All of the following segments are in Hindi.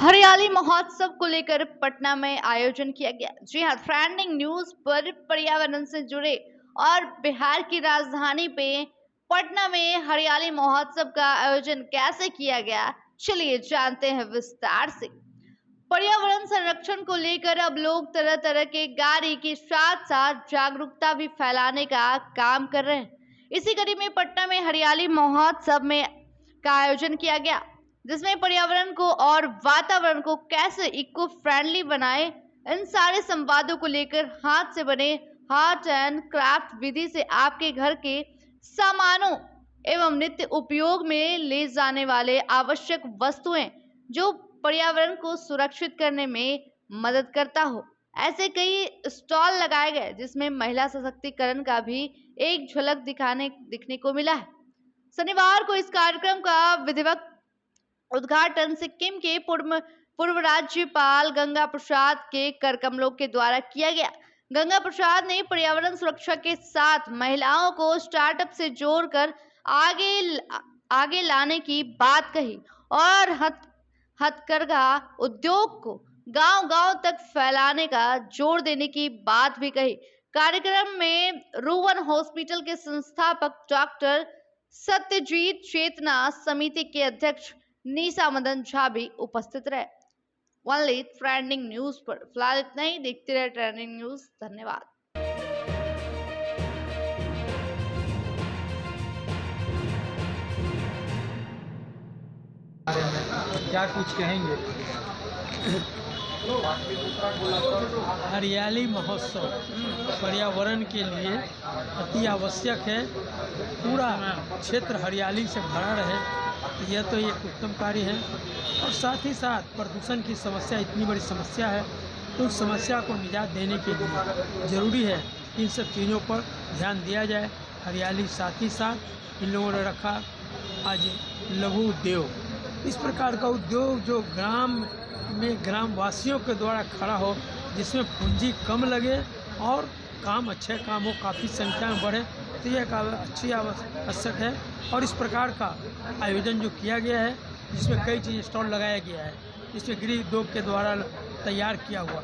हरियाली महोत्सव को लेकर पटना में आयोजन किया गया। जी हां, ट्रेंडिंग न्यूज पर पर्यावरण से जुड़े और बिहार की राजधानी पे पटना में हरियाली महोत्सव का आयोजन कैसे किया गया, चलिए जानते हैं विस्तार से। पर्यावरण संरक्षण को लेकर अब लोग तरह तरह के गाड़ी के साथ साथ जागरूकता भी फैलाने का काम कर रहे हैं। इसी कड़ी में पटना में हरियाली महोत्सव में का आयोजन किया गया, जिसमें पर्यावरण को और वातावरण को कैसे इको फ्रेंडली बनाए, इन सारे संवादों को लेकर हाथ से बने आर्ट एंड क्राफ्ट विधि से आपके घर के सामानों एवं नित्य उपयोग में ले जाने वाले आवश्यक वस्तुएं जो पर्यावरण को सुरक्षित करने में मदद करता हो, ऐसे कई स्टॉल लगाए गए, जिसमें महिला सशक्तिकरण का भी एक झलक दिखने को मिला है। शनिवार को इस कार्यक्रम का विधिवत उद्घाटन सिक्किम के पूर्व राज्यपाल गंगा प्रसाद के कर कमलों के द्वारा किया गया। गंगा प्रसाद ने पर्यावरण सुरक्षा के साथ महिलाओं को स्टार्टअप से जोड़कर आगे लाने की बात कही और हथकरघा उद्योग को गांव-गांव तक फैलाने का जोर देने की बात भी कही। कार्यक्रम में रूवन हॉस्पिटल के संस्थापक डॉक्टर सत्यजीत चेतना समिति के अध्यक्ष निशा मदन झा भी उपस्थित रहे। ओनली ट्रेंडिंग न्यूज पर फिलहाल इतना ही। देखते रहे ट्रेंडिंग न्यूज। धन्यवाद। क्या कुछ कहेंगे? हरियाली महोत्सव पर्यावरण के लिए अति आवश्यक है। पूरा क्षेत्र हरियाली से भरा रहे, यह तो एक उत्तम कार्य है। और साथ ही साथ प्रदूषण की समस्या इतनी बड़ी समस्या है, तो उस समस्या को निजात देने के लिए ज़रूरी है कि इन सब चीज़ों पर ध्यान दिया जाए। हरियाली साथ ही साथ इन लोगों ने रखा आज लघु उद्योग, इस प्रकार का उद्योग जो ग्राम में ग्रामवासियों के द्वारा खड़ा हो, जिसमें पूंजी कम लगे और काम अच्छे काम हो, काफ़ी संख्या में बढ़े, तो यह अच्छी आवश्यक है। और इस प्रकार का आयोजन जो किया गया है, जिसमें कई चीज़ स्टॉल लगाया गया है, जिसमें गृह उद्योग के द्वारा तैयार किया हुआ।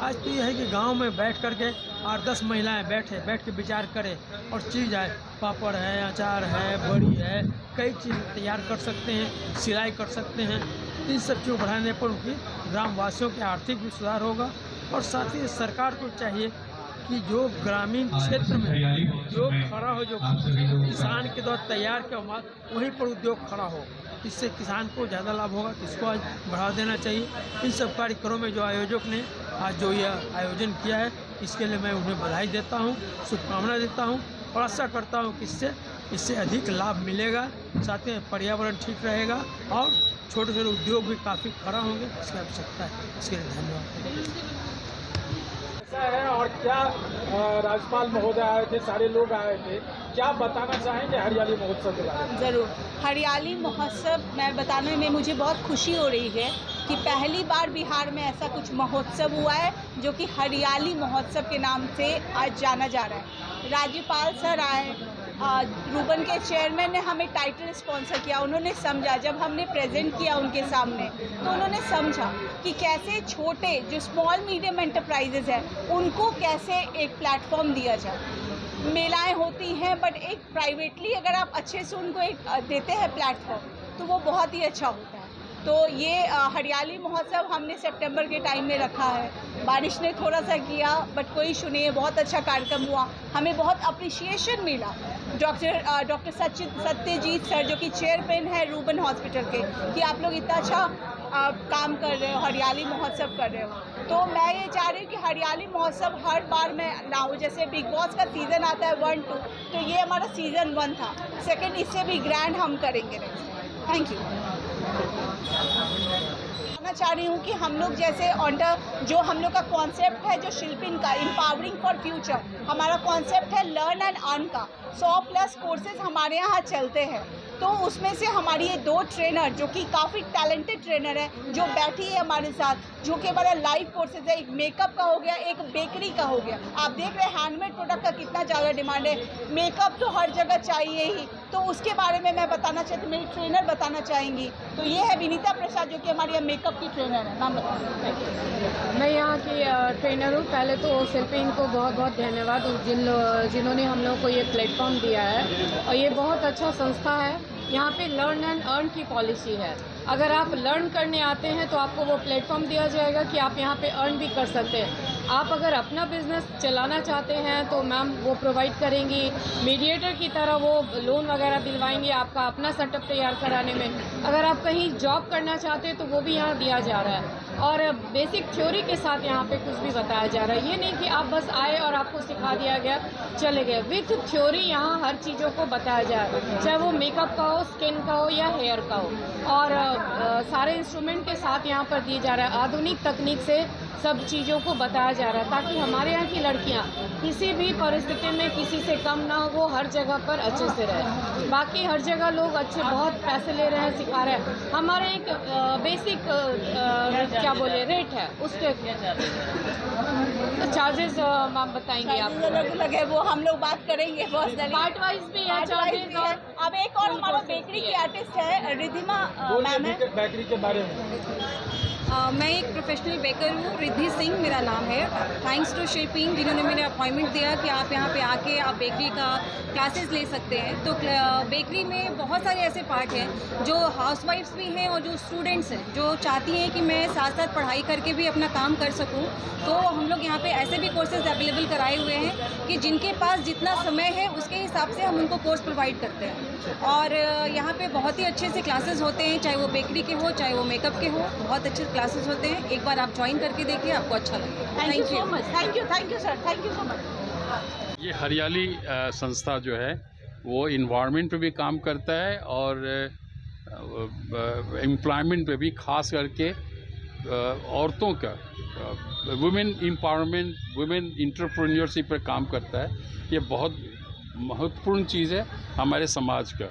आज तो यह है कि गांव में बैठ कर के 8-10 महिलाएं बैठ के विचार करें और चीज़ है, पापड़ है, अचार है, बड़ी है, कई चीज़ तैयार कर सकते हैं, सिलाई कर सकते हैं। इन सब चीज़ों को बढ़ाने पर उनकी ग्रामवासियों के आर्थिक भी सुधार होगा। और साथ ही सरकार को चाहिए कि जो ग्रामीण क्षेत्र में उद्योग खड़ा हो, जो किसान के द्वारा तैयार किया हुआ, वहीं पर उद्योग खड़ा हो, इससे किसान को ज़्यादा लाभ होगा। इसको आज बढ़ावा देना चाहिए। इन सब कार्यक्रमों में जो आयोजक ने आज जो यह आयोजन किया है, इसके लिए मैं उन्हें बधाई देता हूँ, शुभकामना देता हूँ और आशा करता हूँ कि इससे अधिक लाभ मिलेगा, साथ में पर्यावरण ठीक रहेगा और छोटे छोटे उद्योग भी काफ़ी खड़ा होंगे। इसकी आवश्यकता है। इसके लिए धन्यवाद। है और क्या राज्यपाल महोदय आए थे, सारे लोग आए थे, क्या बताना चाहेंगे हरियाली महोत्सव के बारे में? ज़रूर। हरियाली महोत्सव मैं बताने में मुझे बहुत खुशी हो रही है कि पहली बार बिहार में ऐसा कुछ महोत्सव हुआ है जो कि हरियाली महोत्सव के नाम से आज जाना जा रहा है। राज्यपाल सर आए, रूबन के चेयरमैन ने हमें टाइटल स्पॉन्सर किया। उन्होंने समझा, जब हमने प्रेजेंट किया उनके सामने, तो उन्होंने समझा कि कैसे छोटे जो स्मॉल मीडियम एंटरप्राइजेज हैं, उनको कैसे एक प्लेटफॉर्म दिया जाए। मेलाएं होती हैं, बट एक प्राइवेटली अगर आप अच्छे से उनको एक देते हैं प्लेटफॉर्म, तो वो बहुत ही अच्छा होता है। तो ये हरियाली महोत्सव हमने सितंबर के टाइम में रखा है। बारिश ने थोड़ा सा किया, बट कोई इशू नहीं है, बहुत अच्छा कार्यक्रम हुआ। हमें बहुत अप्रिशिएशन मिला डॉक्टर सत्यजीत सर, जो कि चेयरमैन है रूबन हॉस्पिटल के, कि आप लोग इतना अच्छा काम कर रहे हो, हरियाली महोत्सव कर रहे हो। तो मैं ये चाह रही हूँ कि हरियाली महोत्सव हर बार में ना हो। जैसे बिग बॉस का सीज़न आता है 1-2, तो ये हमारा सीज़न 1 था। सेकेंड इससे भी ग्रैंड हम करेंगे नेक्स्ट। Thank you. मैं चाह रही हूँ कि हम लोग जैसे जो हम लोग का कॉन्सेप्ट है, जो शिल्पिन का एम्पावरिंग फॉर फ्यूचर, हमारा कॉन्सेप्ट है लर्न एंड अर्न का। 100+ कोर्सेज हमारे यहाँ चलते हैं। तो उसमें से हमारी ये 2 ट्रेनर जो कि काफ़ी टैलेंटेड ट्रेनर है, जो बैठी है हमारे साथ, जो कि हमारा लाइव कोर्सेज है, एक मेकअप का हो गया, एक बेकरी का हो गया। आप देख रहे हैं हैंडमेड प्रोडक्ट का कितना ज़्यादा डिमांड है, मेकअप तो हर जगह चाहिए ही। तो उसके बारे में मैं बताना चाहती हूँ, मेरी ट्रेनर बताना चाहेंगी। तो ये है विनीता प्रसाद, जो कि हमारी यहाँ मेकअप की ट्रेनर है। नाम बताइए। मैं यहाँ की ट्रेनर हूँ। पहले तो शिल्पी इनको बहुत बहुत धन्यवाद जिन्होंने हम लोग को ये प्लेटफॉर्म दिया है, और ये बहुत अच्छा संस्था है। यहाँ पे लर्न एंड अर्न की पॉलिसी है। अगर आप लर्न करने आते हैं तो आपको वो प्लेटफॉर्म दिया जाएगा कि आप यहाँ पे अर्न भी कर सकते हैं। आप अगर अपना बिजनेस चलाना चाहते हैं तो मैम वो प्रोवाइड करेंगी, मीडिएटर की तरह वो लोन वगैरह दिलवाएंगे आपका अपना सेटअप तैयार कराने में। अगर आप कहीं जॉब करना चाहते हैं तो वो भी यहाँ दिया जा रहा है, और बेसिक थ्योरी के साथ यहाँ पे कुछ भी बताया जा रहा है। ये नहीं कि आप बस आए और आपको सिखा दिया गया चले गए। विथ थ्योरी यहाँ हर चीज़ों को बताया जा रहा है, चाहे वो मेकअप का हो, स्किन का हो या हेयर का हो, और सारे इंस्ट्रूमेंट के साथ यहाँ पर दिए जा रहा है। आधुनिक तकनीक से सब चीज़ों को बताया जा रहा है ताकि हमारे यहाँ की लड़कियाँ किसी भी परिस्थिति में किसी से कम ना हो, वो हर जगह पर अच्छे से रहे। बाकी हर जगह लोग अच्छे बहुत पैसे ले रहे हैं, सिखा रहे हैं। हमारे एक बेसिक क्या बोले रेट है, उसके चार्जेस मैम बताएंगे आपको। अलग है, वो हम लोग बात करेंगे। पार्ट वाइज भी है चार्जेस। अब एक और हमारा बेकरी की आर्टिस्ट है रिद्धिमा मैम है। बेकरी के बारे में मैं एक प्रोफेशनल बेकर हूँ, रिद्धि सिंह मेरा नाम है। थैंक्स टू शिल्पी जिन्होंने मेरे अपॉइंटमेंट दिया कि आप यहाँ पे आके आप बेकरी का क्लासेस ले सकते हैं। तो बेकरी में बहुत सारे ऐसे पार्ट हैं जो हाउसवाइफ्स भी हैं और जो स्टूडेंट्स हैं जो चाहती हैं कि मैं साथ साथ पढ़ाई करके भी अपना काम कर सकूँ। तो हम लोग यहाँ पे ऐसे भी कोर्सेज अवेलेबल कराए हुए हैं कि जिनके पास जितना समय है उसके हिसाब से हम उनको कोर्स प्रोवाइड करते हैं। और यहाँ पे बहुत ही अच्छे से क्लासेस होते हैं, चाहे वो बेकरी के हो चाहे वो मेकअप के हो, बहुत अच्छे क्लासेस होते हैं। एक बार आप ज्वाइन करके देखिए, आपको अच्छा लगेगा। Thank you so much. Thank you sir, thank you so much. ये हरियाली संस्था जो है वो इन्वायरमेंट पे भी काम करता है और एम्प्लॉयमेंट पे भी, खास करके औरतों का वुमेन एम्पावरमेंट, वुमेन इंटरप्रेन्योरशिप पर काम करता है। ये बहुत महत्वपूर्ण चीज़ है हमारे समाज का।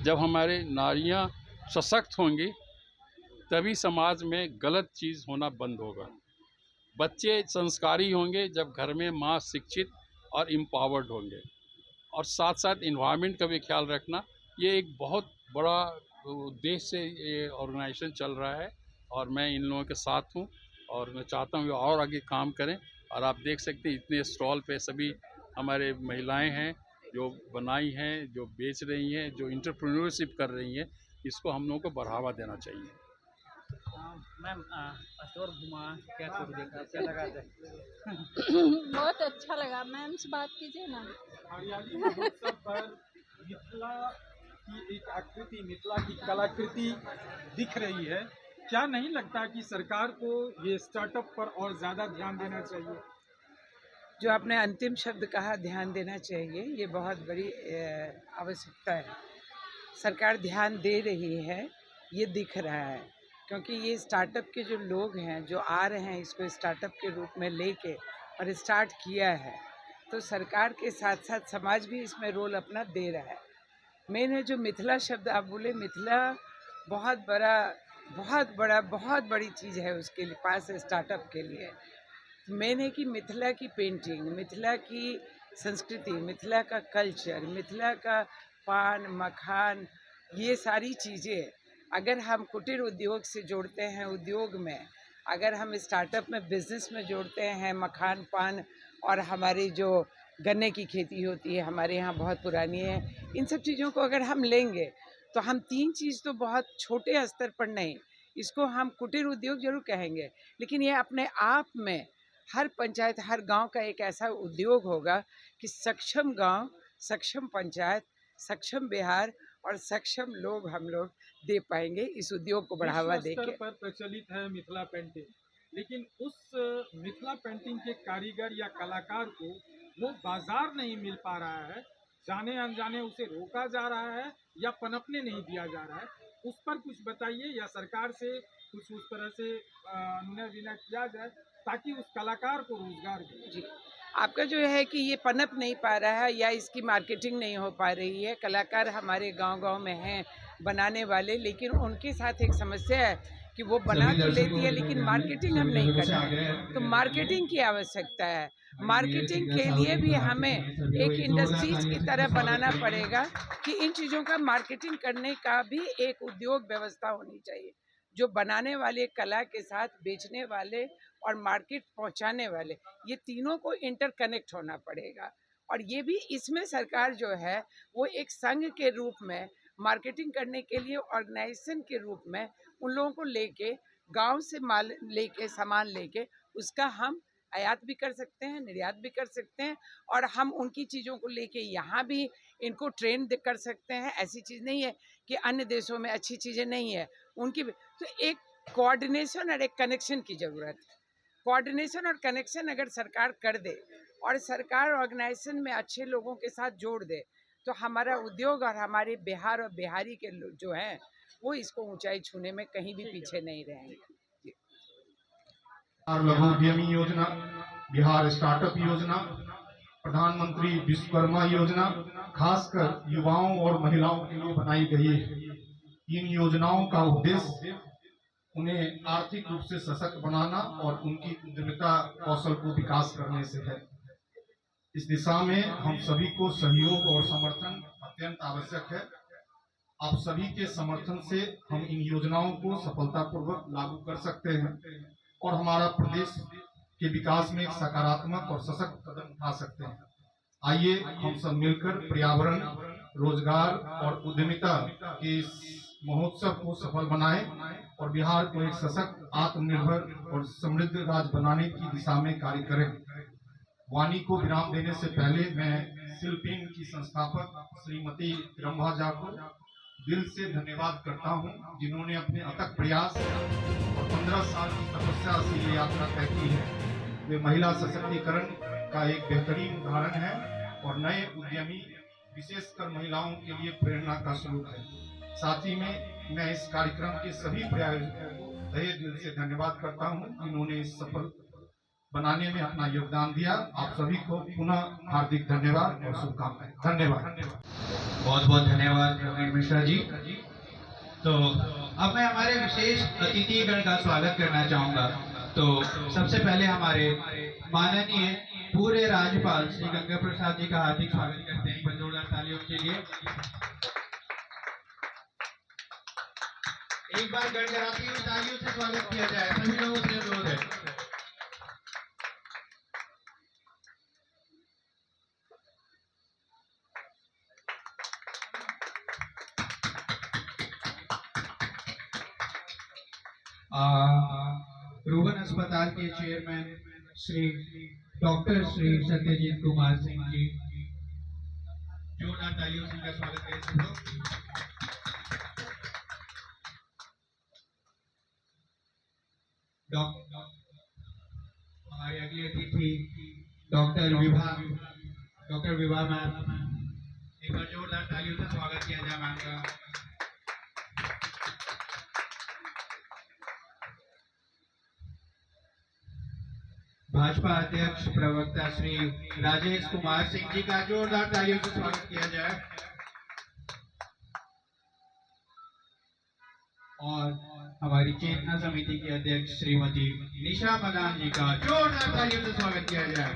जब हमारे नारियां सशक्त होंगी तभी समाज में गलत चीज़ होना बंद होगा। बच्चे संस्कारी होंगे जब घर में माँ शिक्षित और एम्पावर्ड होंगे। और साथ साथ इन्वायरमेंट का भी ख्याल रखना, ये एक बहुत बड़ा उद्देश्य से ये ऑर्गेनाइजेशन चल रहा है और मैं इन लोगों के साथ हूँ और मैं चाहता हूँ कि और आगे काम करें। और आप देख सकते हैं इतने स्टॉल पे सभी हमारे महिलाएं हैं जो बनाई हैं, जो बेच रही हैं, जो इंटरप्रेन्योरशिप कर रही हैं। इसको हम लोगों को बढ़ावा देना चाहिए। मैम स्टोर घुमा, क्या कुछ देखा, क्या लगा था? बहुत अच्छा लगा। मैम से बात कीजिए ना। हरियाली महोत्सव पर मिथिला की एक आकृति, मिथिला की कलाकृति दिख रही है। क्या नहीं लगता कि सरकार को ये स्टार्टअप पर और ज़्यादा ध्यान देना चाहिए? जो आपने अंतिम शब्द कहा, ध्यान देना चाहिए, ये बहुत बड़ी आवश्यकता है। सरकार ध्यान दे रही है, ये दिख रहा है, क्योंकि ये स्टार्टअप के जो लोग हैं जो आ रहे हैं इसको स्टार्टअप के रूप में लेके और स्टार्ट किया है, तो सरकार के साथ साथ समाज भी इसमें रोल अपना दे रहा है। मेन है जो मिथिला शब्द आप बोले, मिथिला बहुत बड़ी चीज़ है उसके पास स्टार्टअप के लिए। मेन है कि मिथिला की पेंटिंग, मिथिला की संस्कृति, मिथिला का कल्चर, मिथिला का पान मखान, ये सारी चीज़ें अगर हम कुटीर उद्योग से जोड़ते हैं, उद्योग में अगर हम स्टार्टअप में बिज़नेस में जोड़ते हैं, मखान पान और हमारी जो गन्ने की खेती होती है हमारे यहाँ बहुत पुरानी है, इन सब चीज़ों को अगर हम लेंगे तो हम तीन चीज़ तो बहुत छोटे स्तर पर नहीं, इसको हम कुटीर उद्योग जरूर कहेंगे, लेकिन ये अपने आप में हर पंचायत, हर गांव का एक ऐसा उद्योग होगा कि सक्षम गांव, सक्षम पंचायत, सक्षम बिहार और सक्षम लोग हम लोग दे पाएंगे इस उद्योग को बढ़ावा देके। पर प्रचलित है मिथिला पेंटिंग, लेकिन उस मिथिला पेंटिंग के कारीगर या कलाकार को वो बाजार नहीं मिल पा रहा है, जाने अनजाने उसे रोका जा रहा है या पनपने नहीं दिया जा रहा है। उस पर कुछ बताइए, या सरकार से कुछ उस तरह से निर्णय विनय किया जाए ताकि उस कलाकार को रोजगार मिले। जी, आपका जो है कि ये पनप नहीं पा रहा है या इसकी मार्केटिंग नहीं हो पा रही है। कलाकार हमारे गांव-गांव में हैं बनाने वाले, लेकिन उनके साथ एक समस्या है कि वो बना तो लेती है लेकिन मार्केटिंग हम नहीं करते। तो मार्केटिंग की आवश्यकता है। मार्केटिंग के लिए भी हमें एक इंडस्ट्रीज की तरह बनाना पड़ेगा कि इन चीज़ों का मार्केटिंग करने का भी एक उद्योग व्यवस्था होनी चाहिए, जो बनाने वाले, कला के साथ बेचने वाले और मार्केट पहुंचाने वाले, ये तीनों को इंटरकनेक्ट होना पड़ेगा। और ये भी इसमें सरकार जो है वो एक संघ के रूप में मार्केटिंग करने के लिए ऑर्गेनाइजेशन के रूप में उन लोगों को लेके गांव से माल लेके, सामान लेके उसका हम आयात भी कर सकते हैं, निर्यात भी कर सकते हैं, और हम उनकी चीज़ों को लेके यहाँ भी इनको ट्रेन कर सकते हैं। ऐसी चीज़ नहीं है कि अन्य देशों में अच्छी चीज़ें नहीं है, उनकी भी। तो एक कोऑर्डिनेशन और एक कनेक्शन की ज़रूरत है। कोऑर्डिनेशन और कनेक्शन अगर सरकार कर दे और सरकार ऑर्गेनाइजेशन में अच्छे लोगों के साथ जोड़ दे, तो हमारा उद्योग और हमारे बिहार और बिहारी के लोग जो हैं वो इसको ऊंचाई छूने में कहीं भी पीछे नहीं रहेंगे। लघु उद्यमी योजना, बिहार स्टार्टअप योजना, प्रधानमंत्री विश्वकर्मा योजना खासकर युवाओं और महिलाओं के लिए बनाई गई है। इन योजनाओं का उद्देश्य उन्हें आर्थिक रूप से सशक्त बनाना और उनकी उद्यमिता कौशल को विकास करने से है। इस दिशा में हम सभी को सहयोग और समर्थन अत्यंत आवश्यक है। आप सभी के समर्थन से हम इन योजनाओं को सफलतापूर्वक लागू कर सकते हैं और हमारा प्रदेश के विकास में एक सकारात्मक और सशक्त कदम उठा सकते हैं। आइए हम सब मिलकर पर्यावरण, रोजगार और उद्यमिता के इस महोत्सव को सफल बनाएं और बिहार को एक सशक्त, आत्मनिर्भर और समृद्ध राज्य बनाने की दिशा में कार्य करें। वाणी को विराम देने से पहले मैं शिल्पिन की संस्थापक श्रीमती रंभा झा को दिल से धन्यवाद करता हूं, जिन्होंने अपने अथक प्रयास और 15 साल की तपस्या से ये यात्रा तय की है। वे महिला सशक्तिकरण का एक बेहतरीन उदाहरण है और नए उद्यमी, विशेषकर महिलाओं के लिए प्रेरणा का स्रोत है। साथ ही में मैं इस कार्यक्रम के सभी प्रायोजकों को तहे दिल से धन्यवाद करता हूं, जिन्होंने इस सफल बनाने में अपना योगदान दिया। आप सभी को पुनः हार्दिक धन्यवाद और शुभकामनाएं। धन्यवाद। बहुत बहुत धन्यवाद प्रवीण मिश्रा जी। तो अब मैं हमारे विशेष अतिथिगण का स्वागत करना चाहूंगा। तो सबसे पहले हमारे माननीय पूर्व राज्यपाल श्री गंगा प्रसाद जी का हार्दिक स्वागत करते हैं। एक बार जोरदार तालियों के लिए। एक बार गड़गड़ाती हुई तालियों से स्वागत किया जाए, सभी लोगों से अनुरोध है। रोहन अस्पताल के चेयरमैन श्री डॉक्टर श्री सत्यजीत कुमार सिंह जी, जोरदार तालियों से उनका स्वागत करें सब लोग। हमारे अगले अतिथि डॉक्टर विभा मैम, एक बार जोरदार तालियों से स्वागत किया जाए मैम का। भाजपा अध्यक्ष प्रवक्ता श्री राजेश कुमार सिंह जी का जोरदार तालियों से स्वागत किया जाए। और हमारी चेतना समिति के अध्यक्ष श्रीमती निशा मदान जी का जोरदार तालियों से स्वागत किया जाए।